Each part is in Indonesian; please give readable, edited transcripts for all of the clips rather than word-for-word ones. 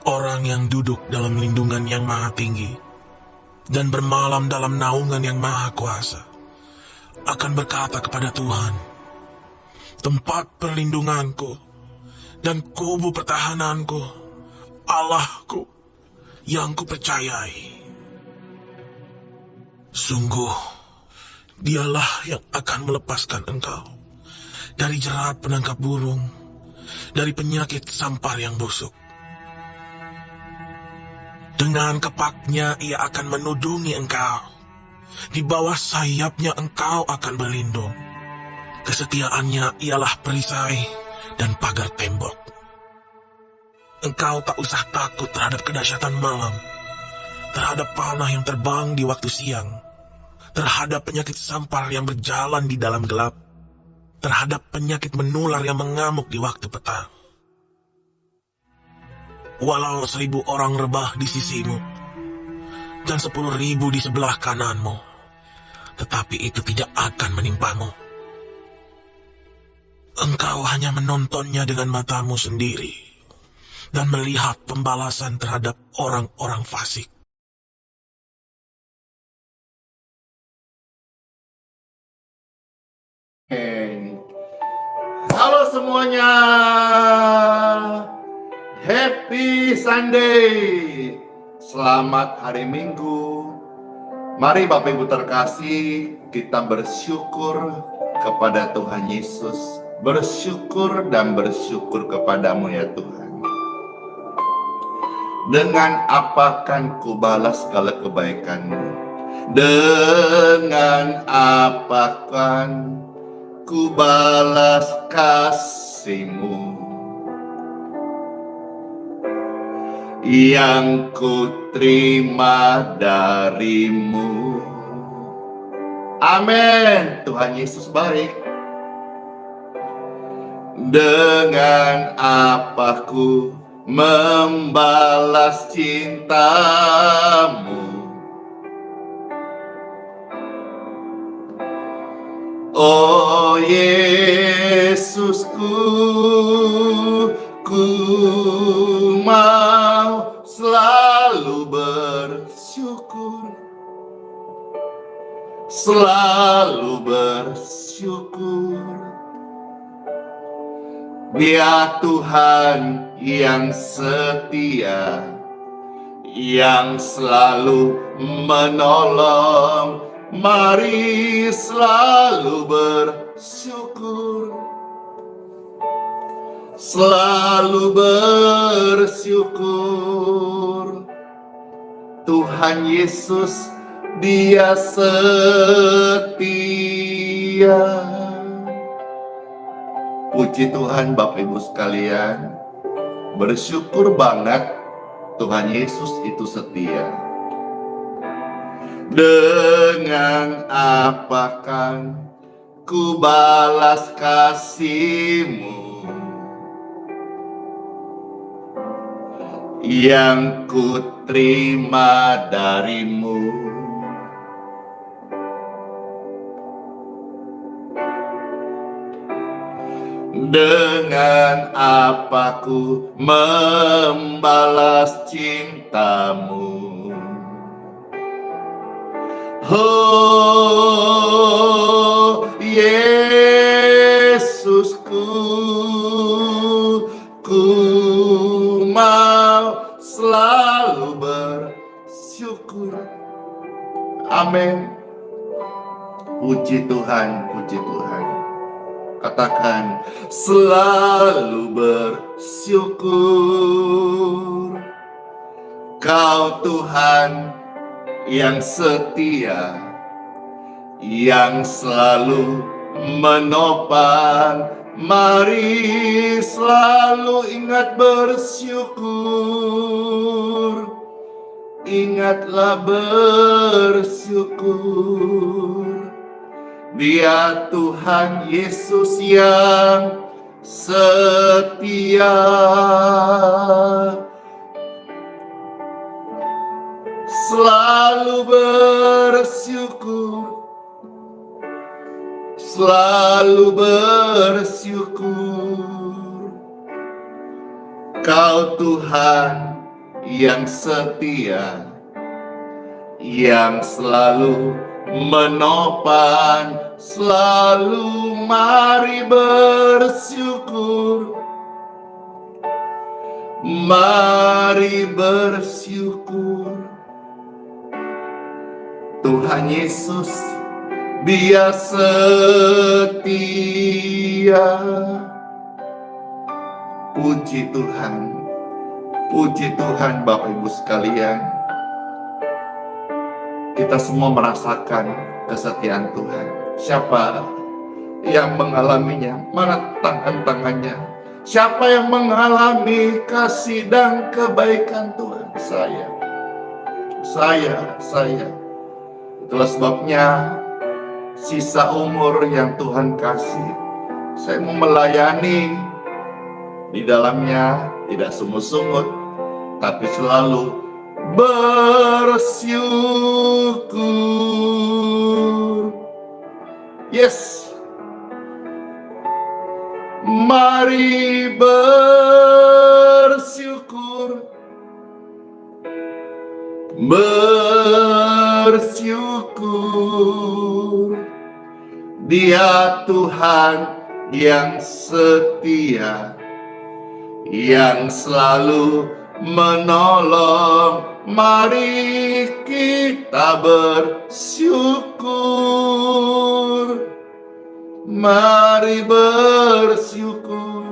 Orang yang duduk dalam lindungan yang maha tinggi dan bermalam dalam naungan yang maha kuasa akan berkata kepada Tuhan, tempat perlindunganku dan kubu pertahananku, Allahku yang kupercayai. Sungguh, dialah yang akan melepaskan engkau dari jerat penangkap burung, dari penyakit sampar yang busuk. Dengan kepaknya ia akan menudungi engkau. Di bawah sayapnya engkau akan berlindung. Kesetiaannya ialah perisai dan pagar tembok. Engkau tak usah takut terhadap kedahsyatan malam, terhadap panah yang terbang di waktu siang, terhadap penyakit sampar yang berjalan di dalam gelap, terhadap penyakit menular yang mengamuk di waktu petang. Walau 1000 orang rebah di sisimu, dan 10.000 di sebelah kananmu, tetapi itu tidak akan menimpamu. Engkau hanya menontonnya dengan matamu sendiri, dan melihat pembalasan terhadap orang-orang fasik. Halo semuanya, Happy Sunday, selamat hari Minggu. Mari Bapak Ibu terkasih, kita bersyukur kepada Tuhan Yesus. Bersyukur dan bersyukur kepadamu ya Tuhan. Dengan apa kan ku balas segala kebaikanmu? Dengan apa kan ku balas kasihmu yang ku terima darimu? Amin. Tuhan Yesus baik. Dengan apa ku membalas cintamu? Oh Yesusku, ku mau selalu bersyukur, selalu bersyukur. Dia Tuhan yang setia, yang selalu menolong. Mari selalu bersyukur, selalu bersyukur. Tuhan Yesus, Dia setia. Puji Tuhan Bapak Ibu sekalian, bersyukur banget Tuhan Yesus itu setia. Dengan apakan ku balas kasihmu yang ku terima darimu? Dengan apa ku membalas cintamu? Oh Yesusku, ku mau selalu bersyukur. Amin. Puji Tuhan, puji Tuhan. Katakan selalu bersyukur. Kau Tuhan yang setia, yang selalu menopang. Mari selalu ingat bersyukur. ingatlah bersyukur. Dia Tuhan Yesus yang setia. Selalu bersyukur, selalu bersyukur. Kau Tuhan yang setia, yang selalu menopang, selalu mari bersyukur. Mari bersyukur. Tuhan Yesus, Dia setia. Puji Tuhan. Puji Tuhan Bapak Ibu sekalian. Kita semua merasakan kesetiaan Tuhan. Siapa yang mengalaminya? Mana tangan-tangannya? Siapa yang mengalami kasih dan kebaikan Tuhan? Saya. Itulah sebabnya sisa umur yang Tuhan kasih, saya mau melayani di dalamnya, tidak sungut-sungut, tapi selalu bersyukur. Yes. Mari bersyukur. Bersyukur. Dia Tuhan yang setia, yang selalu menolong. Mari kita bersyukur. Mari bersyukur.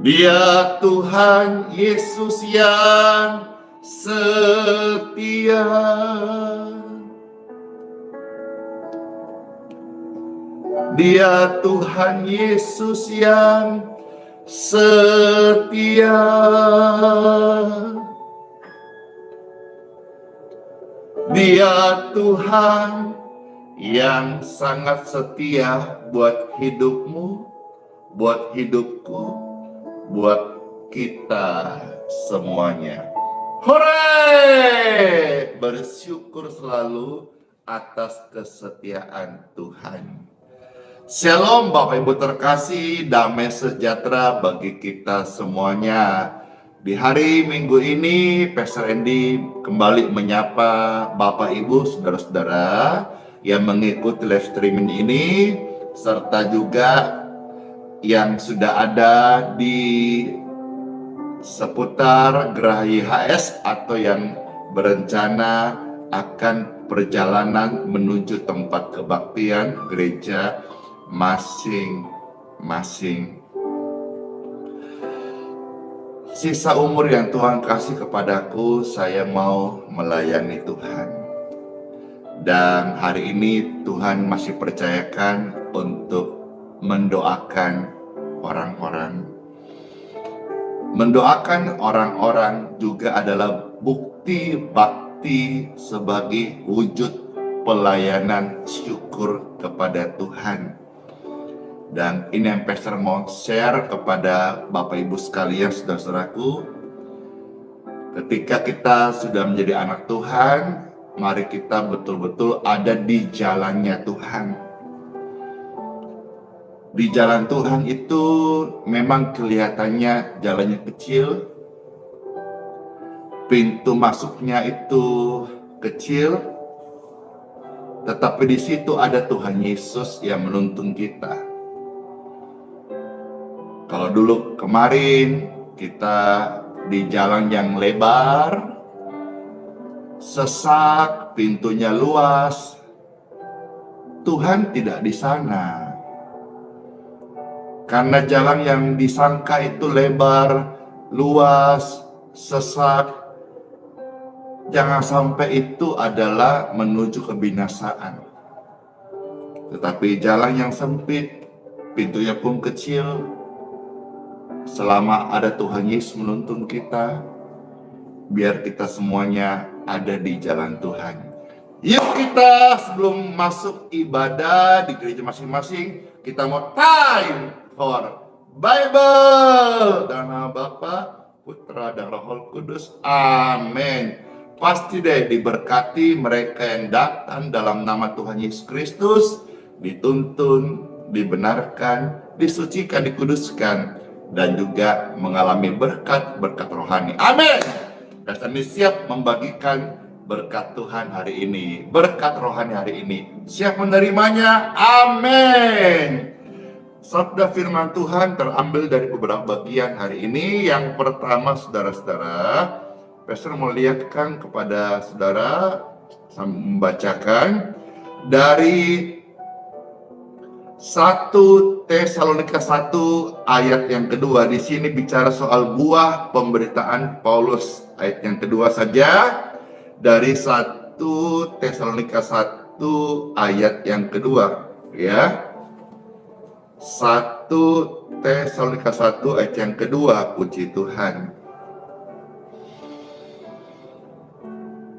Dia Tuhan Yesus yang setia. Dia Tuhan Yesus yang setia. Dia Tuhan yang sangat setia buat hidupmu, buat hidupku, buat kita semuanya. Hore! Bersyukur selalu atas kesetiaan Tuhan. Shalom Bapak Ibu terkasih, damai sejahtera bagi kita semuanya. Di hari Minggu ini, Pastor Andy kembali menyapa Bapak Ibu, saudara-saudara yang mengikuti live streaming ini, serta juga yang sudah ada di seputar Geraha YHS atau yang berencana akan perjalanan menuju tempat kebaktian gereja masing-masing. Sisa umur yang Tuhan kasih kepadaku, saya mau melayani Tuhan. Dan hari ini Tuhan masih percayakan untuk mendoakan orang-orang. Mendoakan orang-orang juga adalah bukti bakti sebagai wujud pelayanan syukur kepada Tuhan. Dan ini yang Pastor mau share kepada Bapak Ibu sekalian, saudara-saudaraku. Ketika kita sudah menjadi anak Tuhan, mari kita betul-betul ada di jalannya Tuhan. Di jalan Tuhan itu memang kelihatannya jalannya kecil, pintu masuknya itu kecil, tetapi di situ ada Tuhan Yesus yang menuntun kita. Kalau dulu kemarin kita di jalan yang lebar, sesak, pintunya luas, Tuhan tidak di sana. Karena jalan yang disangka itu lebar, luas, sesak, jangan sampai itu adalah menuju kebinasaan. Tetapi jalan yang sempit, pintunya pun kecil, selama ada Tuhan Yesus menuntun kita, biar kita semuanya ada di jalan Tuhan. Yuk kita sebelum masuk ibadah di gereja masing-masing, kita mau time for Bible. Dalam nama Bapa, Putra, dan Roh Kudus. Amin. Pasti deh diberkati mereka yang datang dalam nama Tuhan Yesus Kristus, dituntun, dibenarkan, disucikan, dikuduskan, dan juga mengalami berkat-berkat rohani. Amin. Pastor ini siap membagikan berkat Tuhan hari ini, berkat rohani hari ini. Siap menerimanya? Amin. Sabda firman Tuhan terambil dari beberapa bagian hari ini. Yang pertama, saudara-saudara, Pastor mau lihatkan kepada saudara, membacakan dari 1 Tesalonika 1 ayat yang kedua. Di sini bicara soal buah pemberitaan Paulus. Ayat yang kedua saja dari 1 Tesalonika 1 ayat yang kedua, ya. 1 Tesalonika 1 ayat yang kedua, puji Tuhan.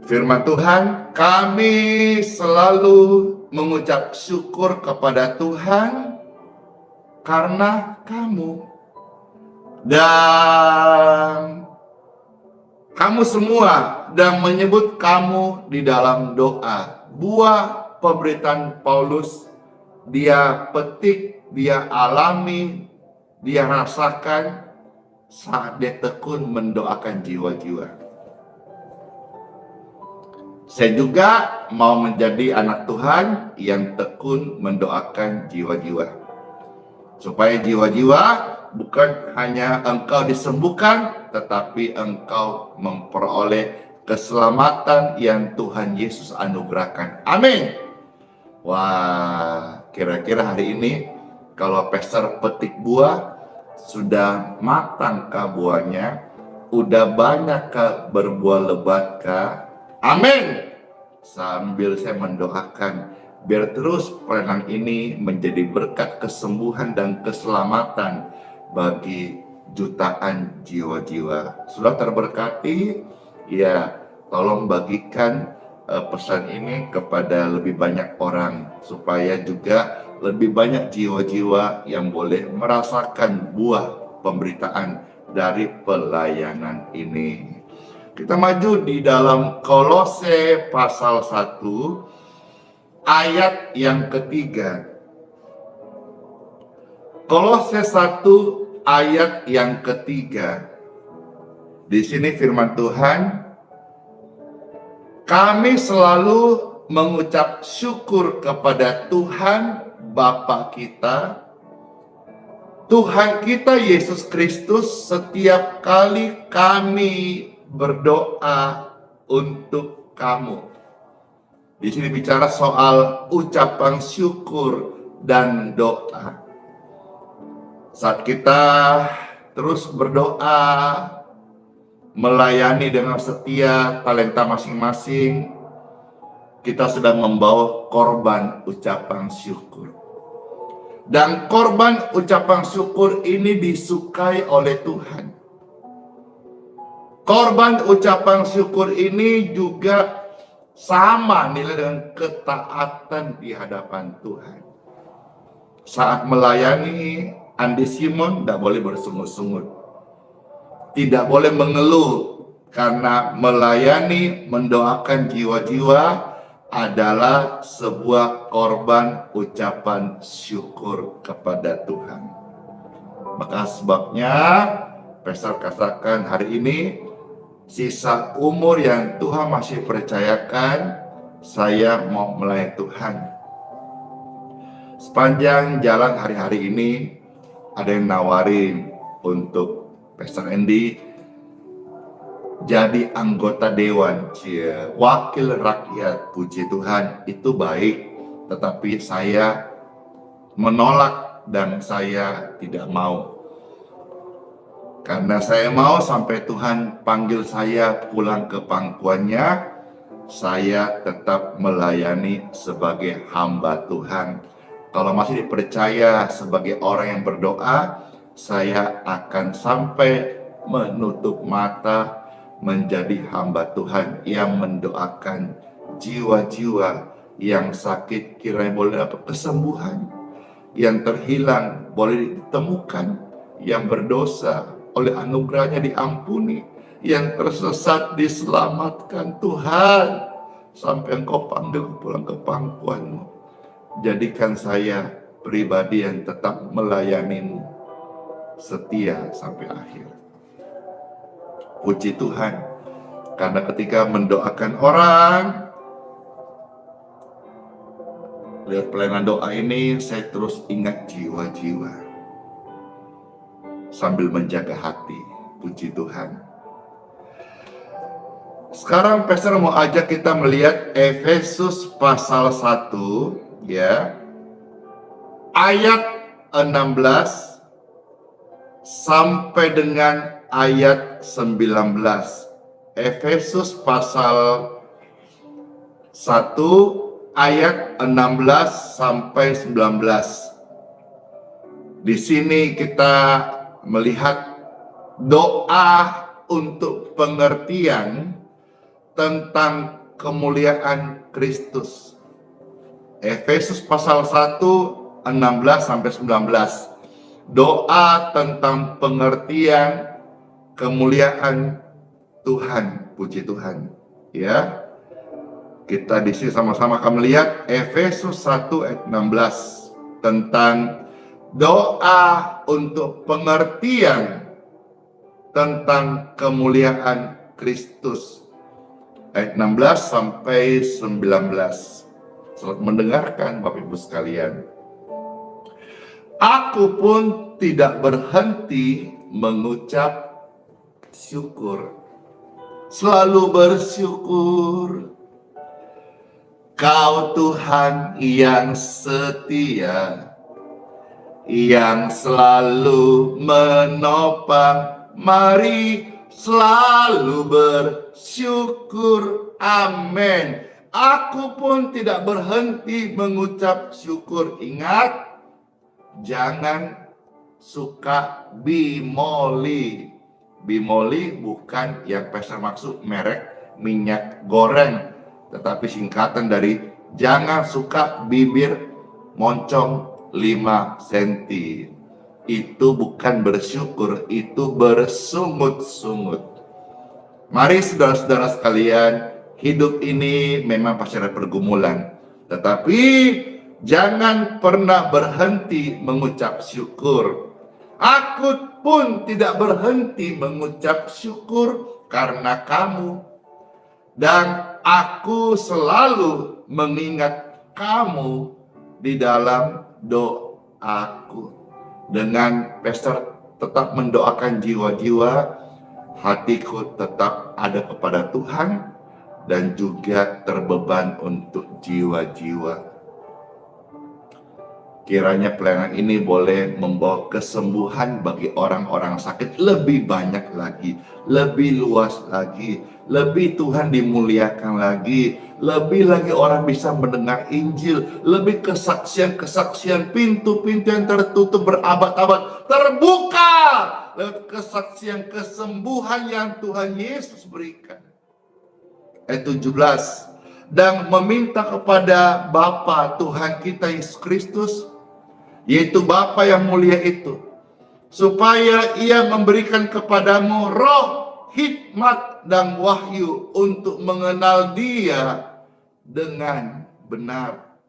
Firman Tuhan, kami selalu mengucap syukur kepada Tuhan karena kamu dan kamu semua, dan menyebut kamu di dalam doa. Buah pemberitaan Paulus, dia petik, dia alami, dia rasakan saat dia tekun mendoakan jiwa-jiwa. Saya juga mau menjadi anak Tuhan yang tekun mendoakan jiwa-jiwa. Supaya jiwa-jiwa bukan hanya engkau disembuhkan, tetapi engkau memperoleh keselamatan yang Tuhan Yesus anugerahkan. Amin. Wah, kira-kira hari ini kalau pastor petik buah, sudah matangkah buahnya? Udah banyakkah berbuah lebatkah? Amin. Sambil saya mendoakan, biar terus pelayanan ini menjadi berkat kesembuhan dan keselamatan bagi jutaan jiwa-jiwa. Sudah terberkati? Ya, tolong bagikan pesan ini kepada lebih banyak orang, supaya juga lebih banyak jiwa-jiwa yang boleh merasakan buah pemberitaan dari pelayanan ini. Kita maju di dalam Kolose pasal 1 ayat yang ketiga. Kolose 1 ayat yang ketiga. Di sini firman Tuhan, kami selalu mengucap syukur kepada Tuhan Bapa kita, Tuhan kita Yesus Kristus, setiap kali kami berdoa untuk kamu. Di sini bicara soal ucapan syukur dan doa. Saat kita terus berdoa, melayani dengan setia talenta masing-masing, kita sedang membawa korban ucapan syukur. Dan korban ucapan syukur ini disukai oleh Tuhan. Korban ucapan syukur ini juga sama nilai dengan ketaatan di hadapan Tuhan. Saat melayani, Andi Simon tidak boleh bersungut-sungut. Tidak boleh mengeluh, karena melayani, mendoakan jiwa-jiwa adalah sebuah korban ucapan syukur kepada Tuhan. Maka sebabnya, Pastor katakan hari ini, sisa umur yang Tuhan masih percayakan, saya mau melayani Tuhan. Sepanjang jalan hari-hari ini, ada yang nawarin untuk Pastor Andy jadi anggota dewan, wakil rakyat. Puji Tuhan, itu baik, tetapi saya menolak dan saya tidak mau. Karena saya mau sampai Tuhan panggil saya pulang ke pangkuannya, saya tetap melayani sebagai hamba Tuhan. Kalau masih dipercaya sebagai orang yang berdoa, saya akan sampai menutup mata, menjadi hamba Tuhan yang mendoakan jiwa-jiwa yang sakit kiranya boleh dapat kesembuhan, yang terhilang boleh ditemukan, yang berdosa oleh anugerahnya diampuni, yang tersesat diselamatkan. Tuhan, sampai Engkau panggil pulang ke pangkuanmu, jadikan saya pribadi yang tetap melayanimu, setia sampai akhir. Puji Tuhan, karena ketika mendoakan orang, lihat pelayanan doa ini, saya terus ingat jiwa-jiwa sambil menjaga hati. Puji Tuhan. Sekarang Pastor mau ajak kita melihat Efesus pasal 1 ya, ayat 16 sampai dengan ayat 19. Efesus pasal 1 ayat 16 sampai 19. Di sini kita melihat doa untuk pengertian tentang kemuliaan Kristus. Efesus pasal 1 16 sampai 19. Doa tentang pengertian kemuliaan Tuhan. Puji Tuhan. Ya. Kita di sini sama-sama akan melihat Efesus 1 ayat 16 tentang doa untuk pengertian tentang kemuliaan Kristus. Ayat 16 sampai 19. Selamat mendengarkan Bapak Ibu sekalian. Aku pun tidak berhenti mengucap syukur. Selalu bersyukur. Kau Tuhan yang setia, yang selalu menopang. Mari selalu bersyukur. Amin. Aku pun tidak berhenti mengucap syukur. Ingat, jangan suka bimoli. Bimoli bukan yang Pastor maksud merek minyak goreng, tetapi singkatan dari jangan suka bibir moncong 5 cm. Itu bukan bersyukur, itu bersungut-sungut. Mari saudara-saudara sekalian, hidup ini memang pasti ada pergumulan, tetapi jangan pernah berhenti mengucap syukur. Aku pun tidak berhenti mengucap syukur karena kamu, dan aku selalu mengingat kamu di dalam doaku. Dengan Pastor tetap mendoakan jiwa-jiwa, hatiku tetap ada kepada Tuhan dan juga terbeban untuk jiwa-jiwa. Kiranya pelayanan ini boleh membawa kesembuhan bagi orang-orang sakit lebih banyak lagi, lebih luas lagi, lebih Tuhan dimuliakan lagi, lebih lagi orang bisa mendengar Injil, lebih kesaksian-kesaksian, pintu-pintu yang tertutup berabad-abad terbuka lewat kesaksian kesembuhan yang Tuhan Yesus berikan. Ayat 17, dan meminta kepada Bapa Tuhan kita Yesus Kristus, yaitu Bapa yang mulia itu, supaya Ia memberikan kepadamu roh, hikmat, dan wahyu untuk mengenal Dia dengan benar.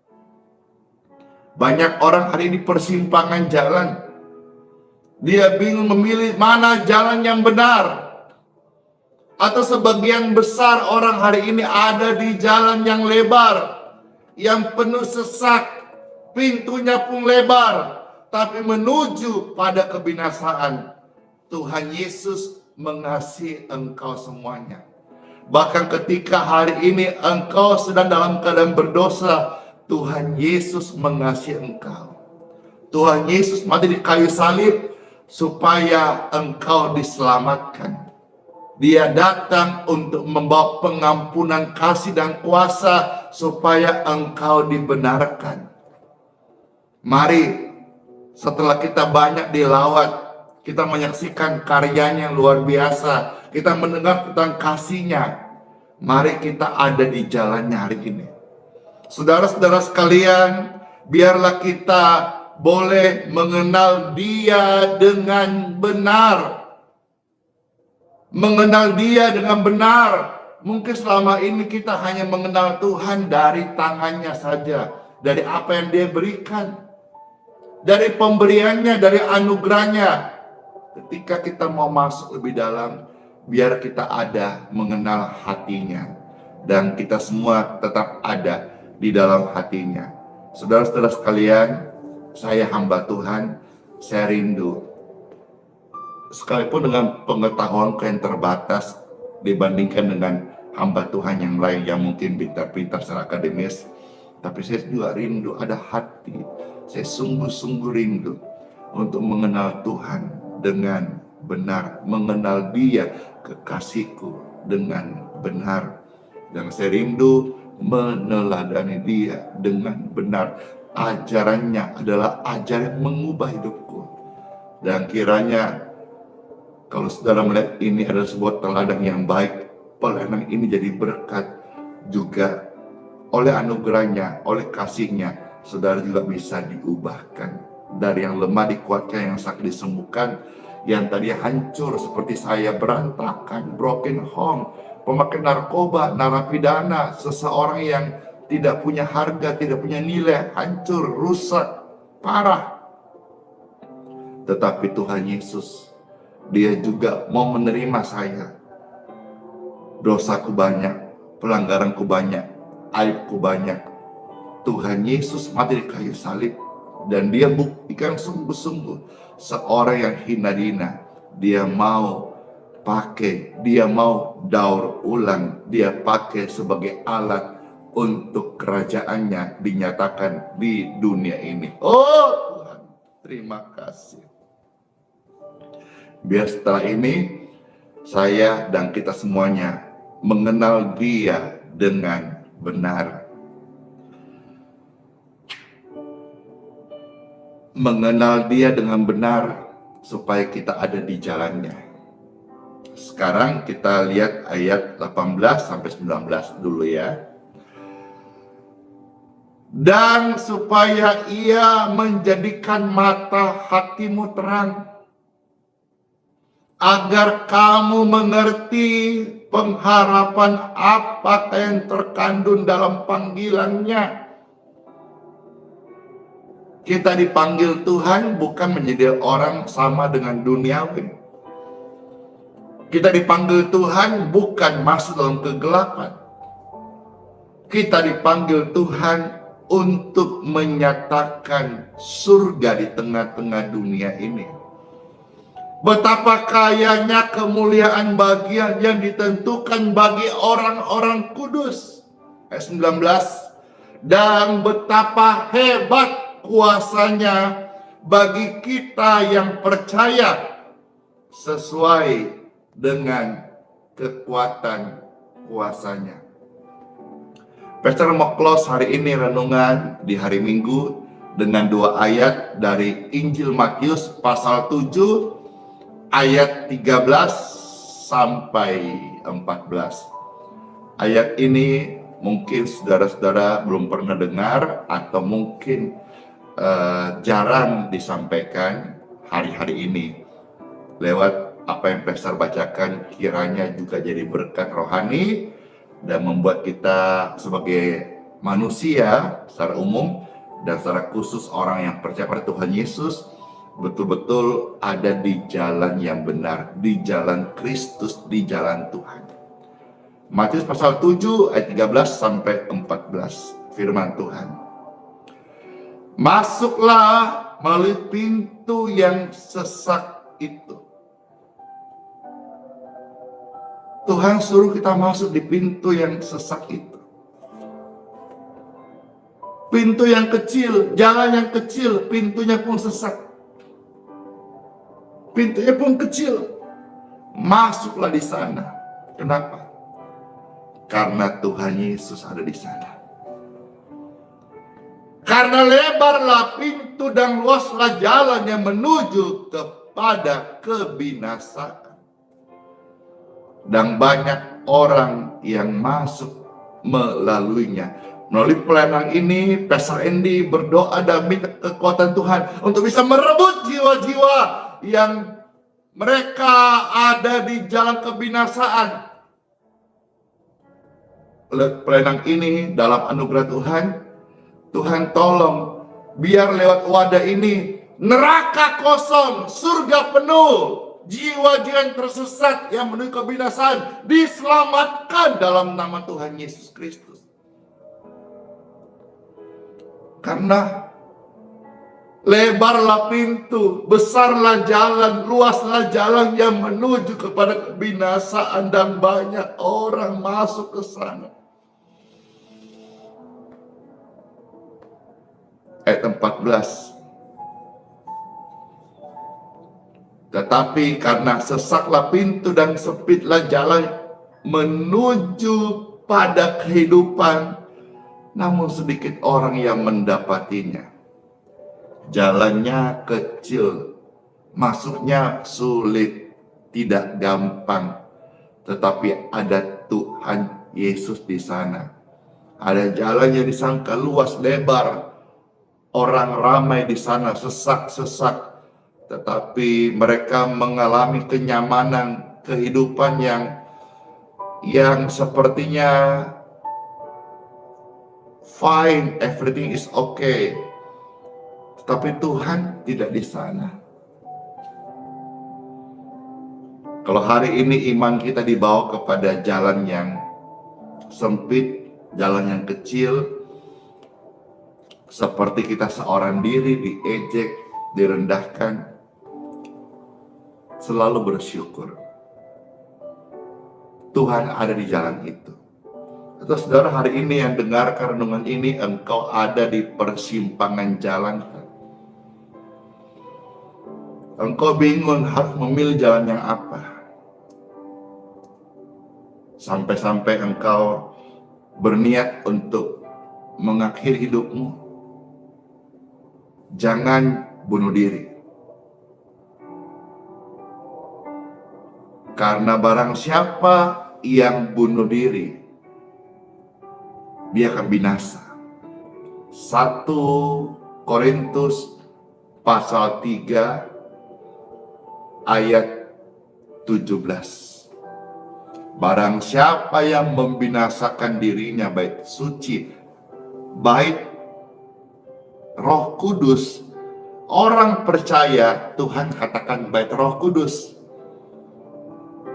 Banyak orang hari ini persimpangan jalan. Dia bingung memilih mana jalan yang benar. Atau sebagian besar orang hari ini ada di jalan yang lebar, yang penuh sesak, pintunya pun lebar, tapi menuju pada kebinasaan. Tuhan Yesus mengasihi engkau semuanya. Bahkan ketika hari ini engkau sedang dalam keadaan berdosa, Tuhan Yesus mengasihi engkau. Tuhan Yesus mati di kayu salib supaya engkau diselamatkan. Dia datang untuk membawa pengampunan kasih dan kuasa supaya engkau dibenarkan. Mari, setelah kita banyak dilawat, kita menyaksikan karyanya yang luar biasa, kita mendengar tentang kasih-Nya. Mari kita ada di jalannya hari ini. Saudara-saudara sekalian, biarlah kita boleh mengenal Dia dengan benar. Mengenal Dia dengan benar. Mungkin selama ini kita hanya mengenal Tuhan dari tangannya saja, dari apa yang Dia berikan, dari pemberiannya, dari anugerahnya. Ketika kita mau masuk lebih dalam, biar kita ada mengenal hatinya, dan kita semua tetap ada di dalam hatinya. Saudara-saudara sekalian, saya hamba Tuhan, saya rindu, sekalipun dengan pengetahuanku yang terbatas dibandingkan dengan hamba Tuhan yang lain yang mungkin pintar-pintar secara akademis, tapi saya juga rindu ada hati. Saya sungguh-sungguh rindu untuk mengenal Tuhan dengan benar, mengenal Dia, kekasihku, dengan benar. Dan saya rindu meneladani Dia dengan benar. Ajarannya adalah ajaran yang mengubah hidupku. Dan kiranya kalau saudara melihat ini adalah sebuah teladan yang baik, pelayanan ini jadi berkat juga oleh anugerahnya, oleh kasihnya. Saudara juga bisa diubahkan. Dari yang lemah dikuatkan, yang sakit disembuhkan, yang tadi hancur seperti saya, berantakan, broken home, pemakai narkoba, narapidana, seseorang yang tidak punya harga, tidak punya nilai, hancur, rusak, parah. Tetapi Tuhan Yesus, Dia juga mau menerima saya. Dosaku banyak, pelanggaranku banyak, aibku banyak. Tuhan Yesus mati di kayu salib, dan Dia buktikan sungguh-sungguh seorang yang hina dina, Dia mau pakai, Dia mau daur ulang, Dia pakai sebagai alat untuk kerajaannya dinyatakan di dunia ini. Oh Tuhan, terima kasih. Biar setelah ini saya dan kita semuanya mengenal Dia dengan benar. Mengenal Dia dengan benar supaya kita ada di jalannya. Sekarang kita lihat ayat 18 sampai 19 dulu ya. Dan supaya Ia menjadikan mata hatimu terang, agar kamu mengerti pengharapan apa yang terkandung dalam panggilannya. Kita dipanggil Tuhan bukan menjadi orang sama dengan duniawi. Kita dipanggil Tuhan bukan masuk dalam kegelapan. Kita dipanggil Tuhan untuk menyatakan surga di tengah-tengah dunia ini. Betapa kayanya kemuliaan bagian yang ditentukan bagi orang-orang kudus. Ayat 19. Dan betapa hebat kuasanya bagi kita yang percaya sesuai dengan kekuatan kuasanya. Pastor mau close hari ini renungan di hari Minggu dengan 2 ayat dari Injil Matius pasal 7 ayat 13 sampai 14. Ayat ini mungkin saudara-saudara belum pernah dengar atau mungkin jarang disampaikan hari-hari ini. Lewat apa yang Pastor bacakan, kiranya juga jadi berkat rohani dan membuat kita sebagai manusia secara umum dan secara khusus orang yang percaya pada Tuhan Yesus betul-betul ada di jalan yang benar, di jalan Kristus, di jalan Tuhan. Matius pasal 7 ayat 13 sampai 14, firman Tuhan. Masuklah melalui pintu yang sesak itu. Tuhan suruh kita masuk di pintu yang sesak itu. Pintu yang kecil, jalan yang kecil, pintunya pun sesak. Pintunya pun kecil. Masuklah di sana. Kenapa? Karena Tuhan Yesus ada di sana. Karena lebarlah pintu dan luaslah jalan yang menuju kepada kebinasaan. dan banyak orang yang masuk melaluinya. Melalui pelayanan ini, Pastor Andy berdoa dan minta kekuatan Tuhan untuk bisa merebut jiwa-jiwa yang mereka ada di jalan kebinasaan. Pelayanan ini dalam anugerah Tuhan, Tuhan tolong biar lewat wadah ini neraka kosong, surga penuh, jiwa-jiwa yang tersesat yang menuju kebinasaan diselamatkan dalam nama Tuhan Yesus Kristus. Karena lebarlah pintu, besarlah jalan, luaslah jalan yang menuju kepada kebinasaan dan banyak orang masuk ke sana. Ayat 14. Tetapi karena sesaklah pintu dan sempitlah jalan menuju pada kehidupan, namun sedikit orang yang mendapatinya. Jalannya kecil, masuknya sulit, tidak gampang, tetapi ada Tuhan Yesus di sana. Ada jalan yang disangka luas lebar, orang ramai di sana, sesak-sesak, tetapi mereka mengalami kenyamanan kehidupan yang sepertinya fine, everything is okay. Tapi Tuhan tidak di sana. Kalau hari ini iman kita dibawa kepada jalan yang sempit, jalan yang kecil, seperti kita seorang diri diejek, direndahkan, selalu bersyukur. Tuhan ada di jalan itu. Atau saudara hari ini yang dengarkan renungan ini, engkau ada di persimpangan jalan. Engkau bingung harus memilih jalan yang apa. Sampai-sampai engkau berniat untuk mengakhiri hidupmu. Jangan bunuh diri. Karena barang siapa yang bunuh diri, dia akan binasa. 1 Korintus pasal 3 ayat 17. Barang siapa yang membinasakan dirinya, baik suci, baik Roh Kudus, orang percaya, Tuhan katakan baik Roh Kudus.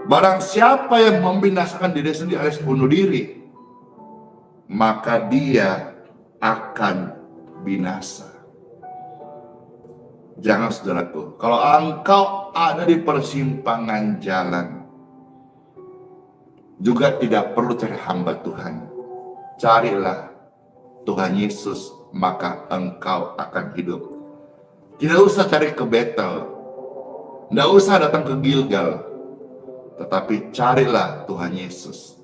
Barang siapa yang membinasakan diri sendiri alias bunuh diri, maka dia akan binasa. Jangan saudaraku, kalau engkau ada di persimpangan jalan, juga tidak perlu cari hamba Tuhan. Carilah Tuhan Yesus, maka engkau akan hidup. Tidak usah cari ke Betel, tidak usah datang ke Gilgal, tetapi carilah Tuhan Yesus.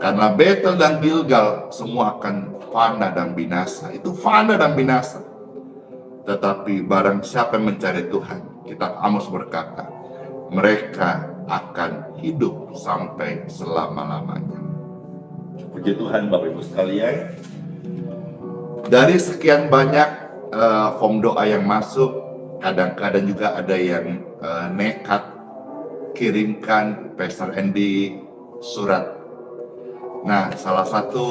Karena Betel dan Gilgal semua akan fana dan binasa. Itu fana dan binasa. Tetapi barang siapa yang mencari Tuhan, kitab Amos berkata, mereka akan hidup sampai selama-lamanya. Puji Tuhan Bapak Ibu sekalian. Dari sekian banyak form doa yang masuk, kadang-kadang juga ada yang nekat kirimkan Pastor Andy surat. Nah, salah satu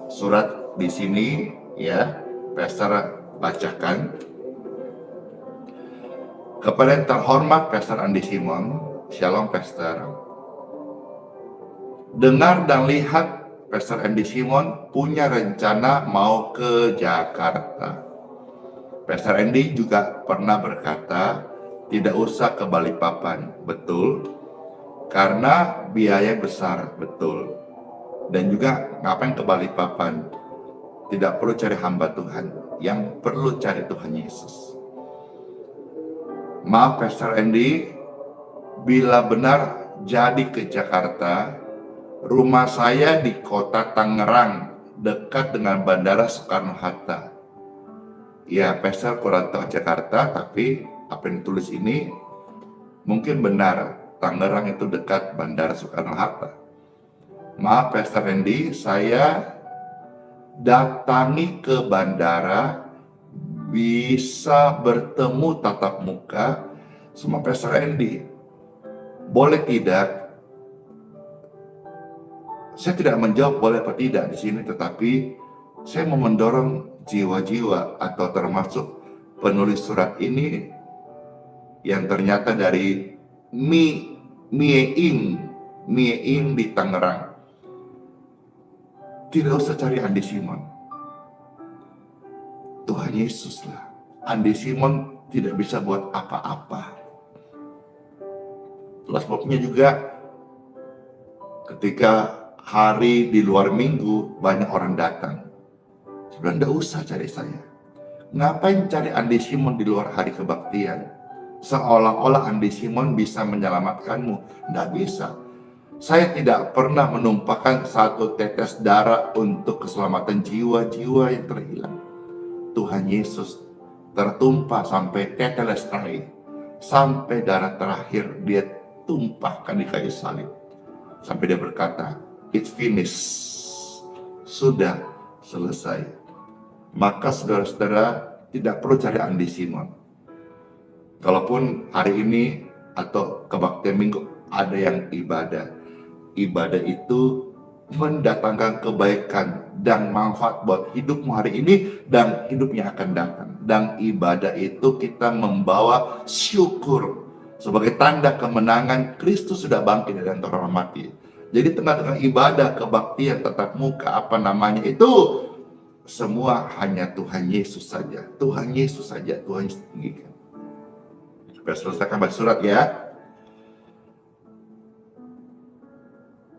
surat di sini ya, Pastor bacakan. Kepada yang terhormat Pastor Andy Simon, Shalom Pastor. Dengar dan lihat Pastor Andy Simon punya rencana mau ke Jakarta. Pastor Andy juga pernah berkata, tidak usah ke Balikpapan, betul, karena biaya besar, betul. Dan juga ngapain ke Balikpapan? Tidak perlu cari hamba Tuhan, yang perlu cari Tuhan Yesus. Maaf Pastor Andy, bila benar jadi ke Jakarta, rumah saya di kota Tangerang, dekat dengan Bandara Soekarno-Hatta. Ya, Pastor kurang tahu Jakarta, tapi apa yang ditulis ini mungkin benar. Tangerang itu dekat Bandara Soekarno-Hatta. Maaf Pastor Randy, saya datangi ke bandara, bisa bertemu tatap muka sama Pastor Randy. Boleh tidak? Saya tidak menjawab boleh apa tidak di sini, tetapi saya mau mendorong jiwa-jiwa atau termasuk penulis surat ini yang ternyata dari Mie di Tangerang. Tidak usah cari Andi Simon. Tuhan Yesus lah. Andi Simon tidak bisa buat apa-apa. Itulah sebabnya juga ketika hari di luar minggu banyak orang datang. Saya bilang, tidak usah cari saya. Ngapain cari Andi Simon di luar hari kebaktian? Seolah-olah Andi Simon bisa menyelamatkanmu. Tidak bisa. Saya tidak pernah menumpahkan satu tetes darah untuk keselamatan jiwa-jiwa yang terhilang. Tuhan Yesus tertumpah sampai teteles terakhir. Sampai darah terakhir dia tumpahkan di kayu salib. Sampai dia berkata, it's finished. Sudah selesai. Maka saudara-saudara tidak perlu cari Andi Simon. Kalaupun hari ini atau kebaktian minggu ada yang ibadah itu mendatangkan kebaikan dan manfaat buat hidupmu hari ini dan hidupnya akan datang. Dan ibadah itu kita membawa syukur sebagai tanda kemenangan Kristus sudah bangkit dari antara orang mati. Jadi tengah-tengah ibadah, kebaktian, tatap muka, apa namanya itu, semua hanya Tuhan Yesus saja. Tuhan Yesus saja, Tuhan Yesus tinggikan. Supaya selesaikan baca surat ya.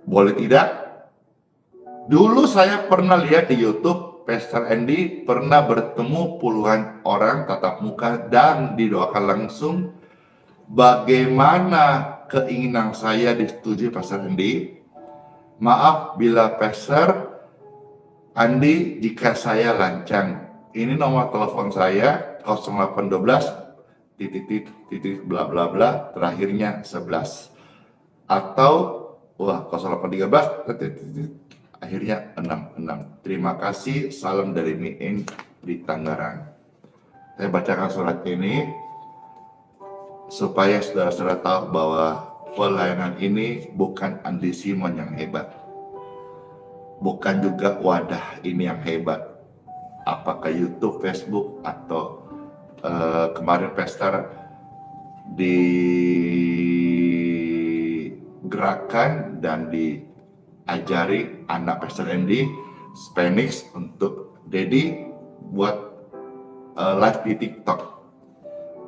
Boleh tidak? Dulu saya pernah lihat di YouTube, Pastor Andy pernah bertemu puluhan orang tatap muka dan didoakan langsung. Bagaimana keinginan saya disetujui Pastor Andy? Maaf bila Pastor Andy jika saya lancang. Ini nomor telepon saya 0812 titik bla bla bla terakhirnya 11 atau 0813 akhirnya 66. Terima kasih, salam dari Mie di Tangerang. Saya bacakan surat ini supaya saudara-saudara tahu bahwa pelayanan ini bukan Andi Simon yang hebat, bukan juga wadah ini yang hebat, apakah YouTube, Facebook atau kemarin Pastor digerakkan dan diajari anak Pastor Andy Spanish untuk Dedi buat live di TikTok.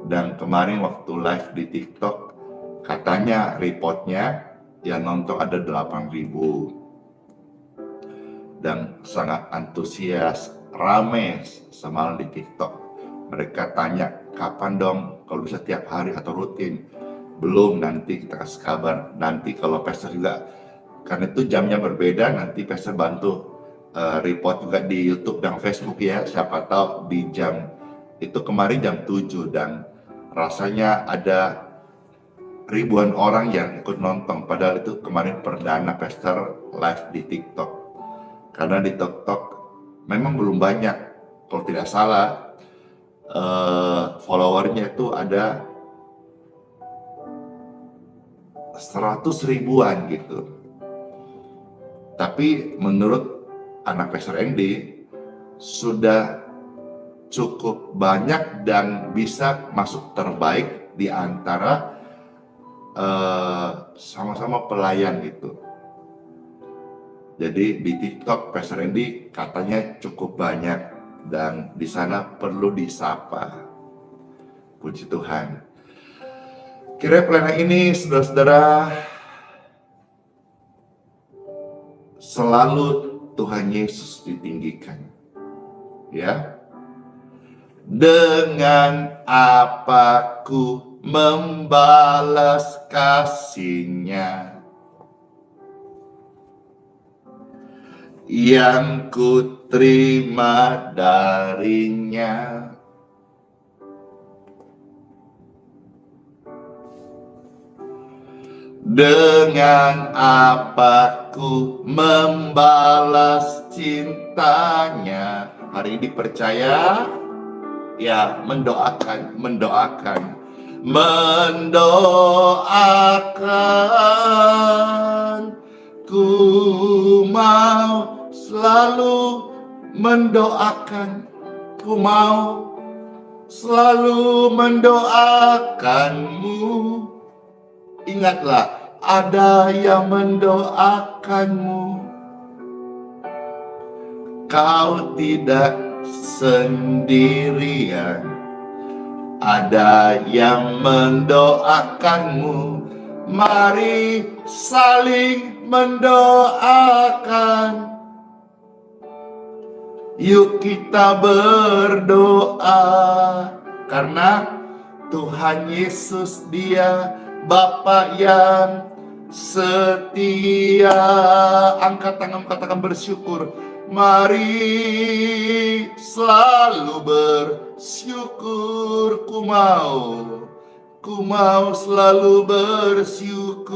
Dan kemarin waktu live di TikTok katanya reportnya yang nonton ada 8.000 dan sangat antusias, rame semalam di TikTok. Mereka tanya, kapan dong? Kalau bisa tiap hari atau rutin? Belum, nanti kita kasih kabar. Nanti kalau Pastor juga, karena itu jamnya berbeda, nanti Pastor bantu report juga di YouTube dan Facebook ya. Siapa tahu di jam, itu kemarin jam 7 dan rasanya ada ribuan orang yang ikut nonton. Padahal itu kemarin perdana Pastor live di TikTok. Karena di TikTok memang belum banyak, kalau tidak salah, followernya itu ada 100.000-an gitu. Tapi menurut anak Pastor Andy sudah cukup banyak dan bisa masuk terbaik di antara sama-sama pelayan gitu. Jadi di TikTok Pastor Andy katanya cukup banyak dan di sana perlu disapa. Puji Tuhan. Kiranya pelayanan ini saudara-saudara selalu Tuhan Yesus ditinggikan. Ya. Dengan apa ku membalas kasih-Nya yang ku terima darinya. Dengan apa ku membalas cintanya? Hari ini percaya, ya, mendoakan, ku mau selalu mendoakan, ku mau selalu mendoakanmu. Ingatlah, ada yang mendoakanmu. Kau tidak sendirian. Ada yang mendoakanmu. Mari saling mendoakan. Yuk kita berdoa, karena Tuhan Yesus Dia Bapa yang setia. Angkat tangan, katakan bersyukur. Mari selalu bersyukur. Ku mau selalu bersyukur.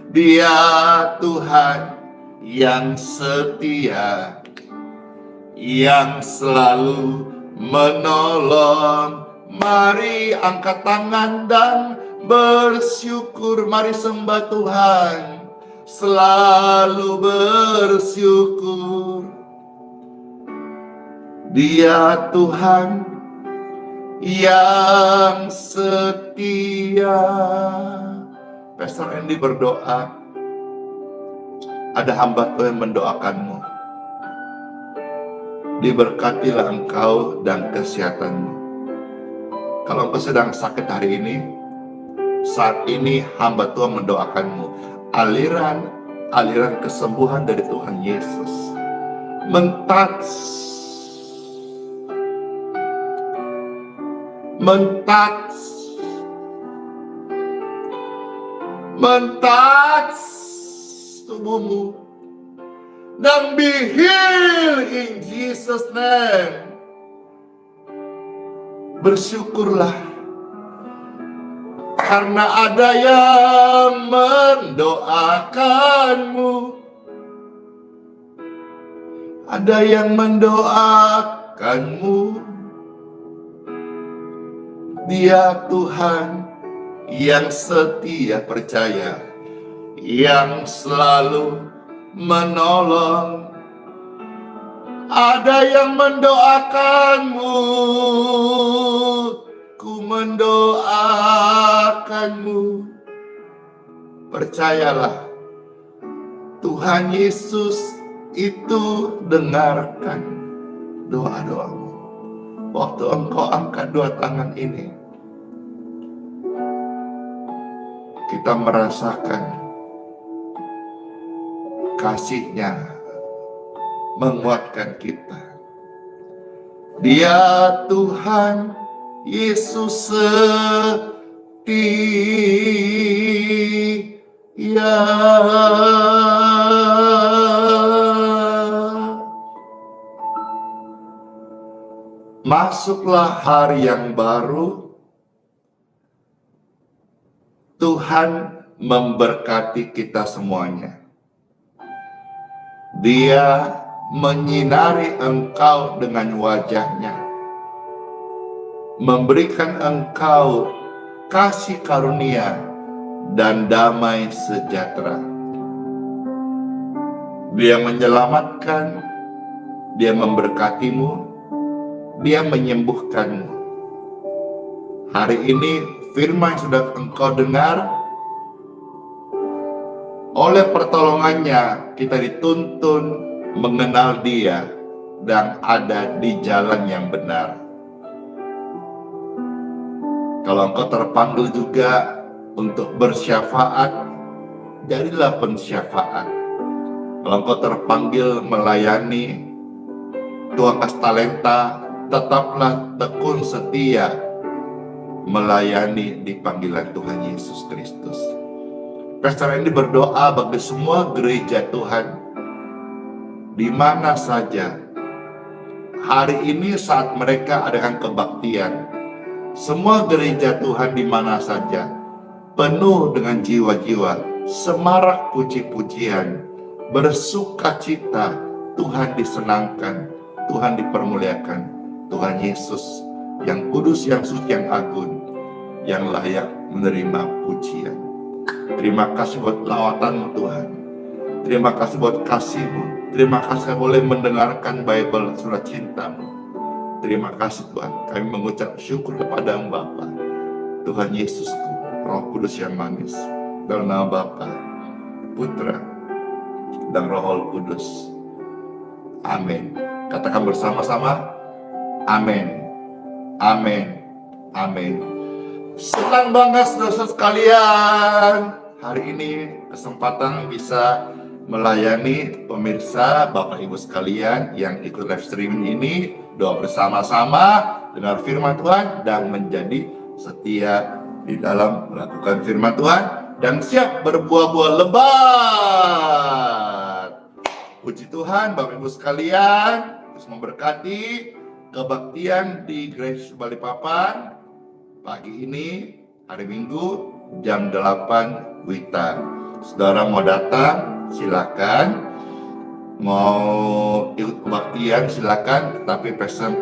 Dia Tuhan yang setia, yang selalu menolong. Mari angkat tangan dan bersyukur. Mari sembah Tuhan, selalu bersyukur. Dia Tuhan yang setia. Pastor Andy berdoa, ada hamba Tuhan mendoakanmu. Diberkatilah engkau dan kesehatanmu. Kalau engkau sedang sakit hari ini, saat ini hamba Tuhan mendoakanmu. Aliran kesembuhan dari Tuhan Yesus mentats tubuhmu, dan be healed in Jesus name. Bersyukurlah, karena ada yang mendoakanmu. Ada yang mendoakanmu. Dia Tuhan yang setia, percaya, yang selalu menolong. Ada yang mendoakanmu. Ku mendoakanmu. Percayalah, Tuhan Yesus itu dengarkan doa-doamu. Waktu engkau angkat dua tangan ini, kita merasakan kasih-Nya menguatkan kita. Dia Tuhan Yesus setia. Masuklah hari yang baru. Tuhan memberkati kita semuanya. Dia menyinari engkau dengan wajah-Nya, memberikan engkau kasih karunia dan damai sejahtera. Dia menyelamatkan, Dia memberkatimu, Dia menyembuhkanmu. Hari ini firman yang sudah engkau dengar, oleh pertolongannya kita dituntun mengenal Dia dan ada di jalan yang benar. Kalau engkau terpanggil juga untuk bersyafaat, jadilah pensyafaat. Kalau engkau terpanggil melayani, Tuhan kasih talenta, tetaplah tekun setia melayani di panggilan Tuhan Yesus Kristus. Pastor ini berdoa bagi semua gereja Tuhan di mana saja hari ini saat mereka adakan kebaktian. Semua gereja Tuhan di mana saja, penuh dengan jiwa-jiwa semarak puji-pujian, bersukacita. Tuhan disenangkan, Tuhan dipermuliakan, Tuhan Yesus yang kudus, yang suci, yang agung, yang layak menerima pujian. Terima kasih buat lawatanmu Tuhan. Terima kasih buat kasih-Mu. Terima kasih boleh mendengarkan Bible, surat cinta-Mu. Terima kasih Tuhan. Kami mengucap syukur kepada-Mu Bapa. Tuhan Yesusku, Roh Kudus yang manis. Dalam nama Bapa, Putra, dan Roh Kudus. Amin. Katakan bersama-sama, amin, amin, amin. Senang banget saudara sekalian. Hari ini kesempatan bisa melayani pemirsa, Bapak Ibu sekalian yang ikut live streaming ini. Doa bersama-sama, dengar firman Tuhan, dan menjadi setia di dalam melakukan firman Tuhan, dan siap berbuah-buah lebat. Puji Tuhan, Bapak Ibu sekalian, terus memberkati kebaktian di Grace Balikpapan pagi ini, hari Minggu, jam 8 WITA. Saudara mau datang, silakan. Mau ikut kebaktian, silakan. Tapi pesan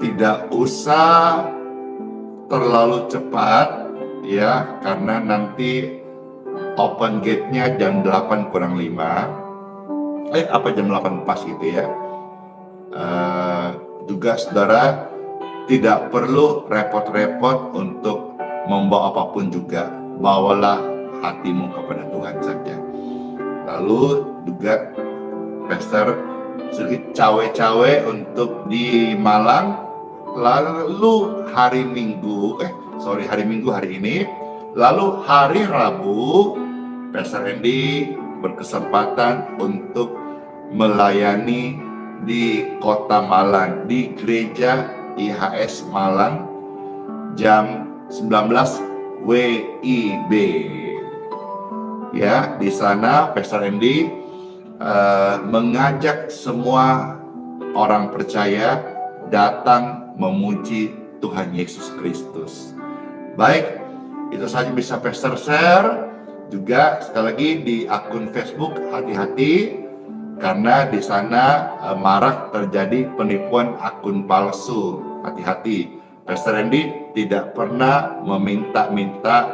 tidak usah terlalu cepat, ya, karena nanti open gate-nya jam 8 kurang 5. Jam 8 pas gitu ya. Juga saudara tidak perlu repot-repot untuk membawa apapun juga. Bawalah hatimu kepada Tuhan saja. Lalu juga Pastor sedikit cawe-cawe untuk di Malang. Lalu hari Minggu hari ini. Lalu hari Rabu, Pastor Andy berkesempatan untuk melayani di Kota Malang, di Gereja IHS Malang, jam 19 WIB. Ya, di sana Pastor Andy mengajak semua orang percaya datang memuji Tuhan Yesus Kristus. Baik, itu saja bisa Pastor share. Juga sekali lagi di akun Facebook, hati-hati karena di sana marak terjadi penipuan akun palsu. Hati-hati. Pastor Andy tidak pernah meminta-minta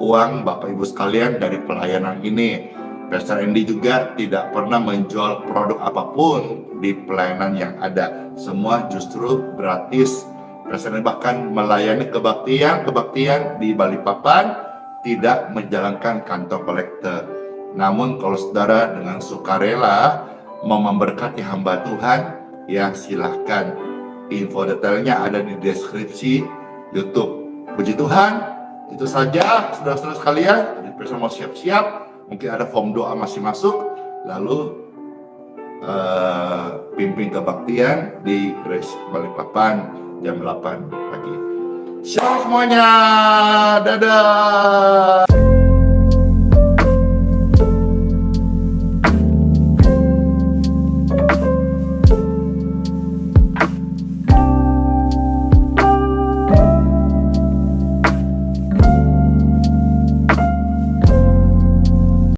uang Bapak Ibu sekalian dari pelayanan ini. Pastor Andy juga tidak pernah menjual produk apapun di pelayanan yang ada. Semua justru gratis. Pastor Andy bahkan melayani kebaktian di Balikpapan, tidak menjalankan kantong kolektor. Namun kalau saudara dengan sukarela mau memberkati hamba Tuhan, ya silahkan. Info detailnya ada di deskripsi YouTube. Puji Tuhan, itu saja saudara-saudara sekalian. Jadi mau siap-siap, mungkin ada form doa masih masuk. Lalu pimpin kebaktian di Grace Balikpapan jam 8 pagi. Shalom semuanya, dadah.